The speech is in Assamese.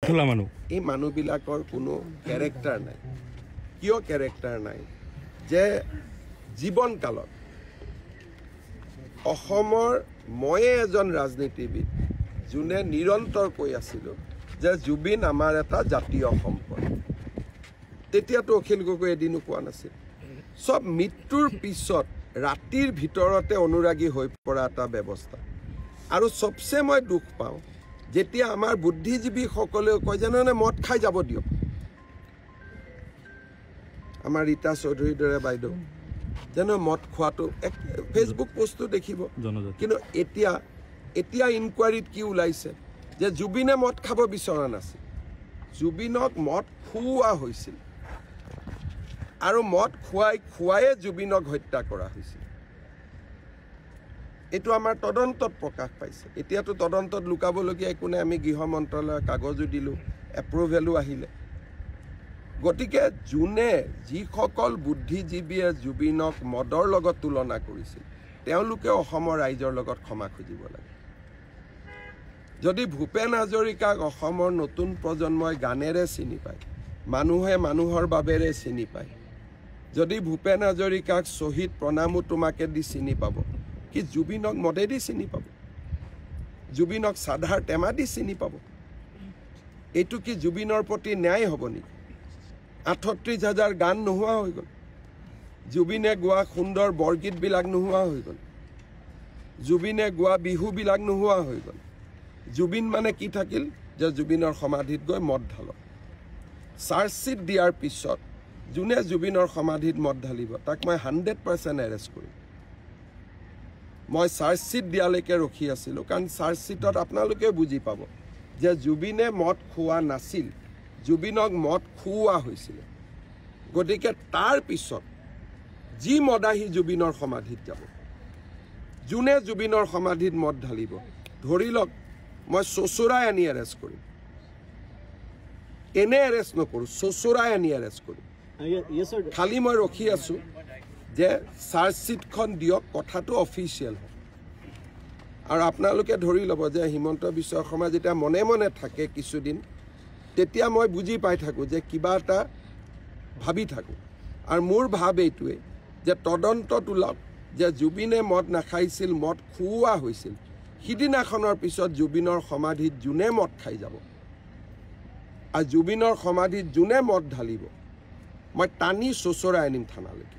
খোলা মানুহ এই মানুহবিলাকৰ কোনো কেৰেক্টাৰ নাই কিয় কেৰেক্টাৰ নাই যে জীৱন কালত অসমৰ ময়ে এজন ৰাজনীতিবিদ যোনে নিৰন্তৰ কৈ আছিল যে জুবিন আমাৰ এটা জাতীয় সম্পদ তেতিয়াতো অখিল গগৈ এদিনো কোৱা নাছিল সব মৃত্যুৰ পিছত ৰাতিৰ ভিতৰতে অনুৰাগী হৈ পৰা এটা ব্যৱস্থা আৰু সবচে মই দুখ পাওঁ যেতিয়া আমাৰ বুদ্ধিজীৱী সকলেও কয় জানেনে মদ খাই যাব দিয়ক আমাৰ ৰীতা চৌধুৰীৰ দৰে বাইদেউ যেন মদ খোৱাটো এক ফেচবুক পোষ্টটো দেখিব কিন্তু এতিয়া ইনকুৱাৰীত কি ওলাইছে যে জুবিনে মদ খাব বিচৰা নাছিল জুবিনক মদ খুওৱা হৈছিল আৰু মদ খুৱায়ে জুবিনক হত্যা কৰা হৈছিল এইটো আমাৰ তদন্তত প্ৰকাশ পাইছে এতিয়াতো তদন্তত লুকাবলগীয়া একো নাই আমি গৃহ মন্ত্ৰালয়ৰ কাগজো দিলোঁ এপ্ৰুভেলো আহিলে গতিকে যোনে যিসকল বুদ্ধিজীৱীয়ে জুবিনক মদৰ লগত তুলনা কৰিছিল তেওঁলোকে অসমৰ ৰাইজৰ লগত ক্ষমা খুজিব লাগে যদি ভূপেন হাজৰিকাক অসমৰ নতুন প্ৰজন্মই গানেৰে চিনি পায় মানুহে মানুহৰ বাবেৰে চিনি পায় যদি ভূপেন হাজৰিকাক শ্বহীদ প্ৰণামো তোমাকে দি চিনি পাব কি জুবিনক মদেদি চিনি পাব জুবিনক সাধাৰ টেমা দি চিনি পাব এইটো কি জুবিনৰ প্ৰতি ন্যায় হ'ব নেকি ৩৮,০০০ গান নোহোৱা হৈ গ'ল জুবিনে গোৱা সুন্দৰ বৰগীতবিলাক নোহোৱা হৈ গ'ল জুবিনে গোৱা বিহুবিলাক নোহোৱা হৈ গ'ল জুবিন মানে কি থাকিল যে জুবিনৰ সমাধিত গৈ মদ ঢালক চাৰ্জশ্বিট দিয়াৰ পিছত যোনে জুবিনৰ সমাধিত মদ ঢালিব তাক মই 100% এৰেষ্ট কৰিম মই চাৰ্জশ্বিট দিয়ালৈকে ৰখি আছিলোঁ কাৰণ চাৰ্জশ্বিটত আপোনালোকে বুজি পাব যে জুবিনে মদ খোৱা নাছিল জুবিনক মদ খুওৱা হৈছিল গতিকে তাৰ পিছত যি মদাহী জুবিনৰ সমাধিত যাব যোনে জুবিনৰ সমাধিত মদ ঢালিব ধৰি লওক মই চচুৰাই আনি এৰেষ্ট কৰিম এনে এৰেষ্ট নকৰোঁ চচুৰাই আনি এৰেষ্ট কৰিম খালি মই ৰখি আছোঁ যে চাৰ্জশ্বিটখন দিয়ক কথাটো অফিচিয়েল হয় আৰু আপোনালোকে ধৰি ল'ব যে হিমন্ত বিশ্ব শৰ্মা যেতিয়া মনে মনে থাকে কিছুদিন তেতিয়া মই বুজি পাই থাকোঁ যে কিবা এটা ভাবি থাকোঁ আৰু মোৰ ভাৱ এইটোৱে যে তদন্তত ওলাওক যে জুবিনে মদ নাখাইছিল মদ খুওৱা হৈছিল সিদিনাখনৰ পিছত জুবিনৰ সমাধিত যোনে মদ খাই যাব আৰু জুবিনৰ সমাধিত যোনে মদ ঢালিব মই টানি চচৰাই আনিম থানালৈকে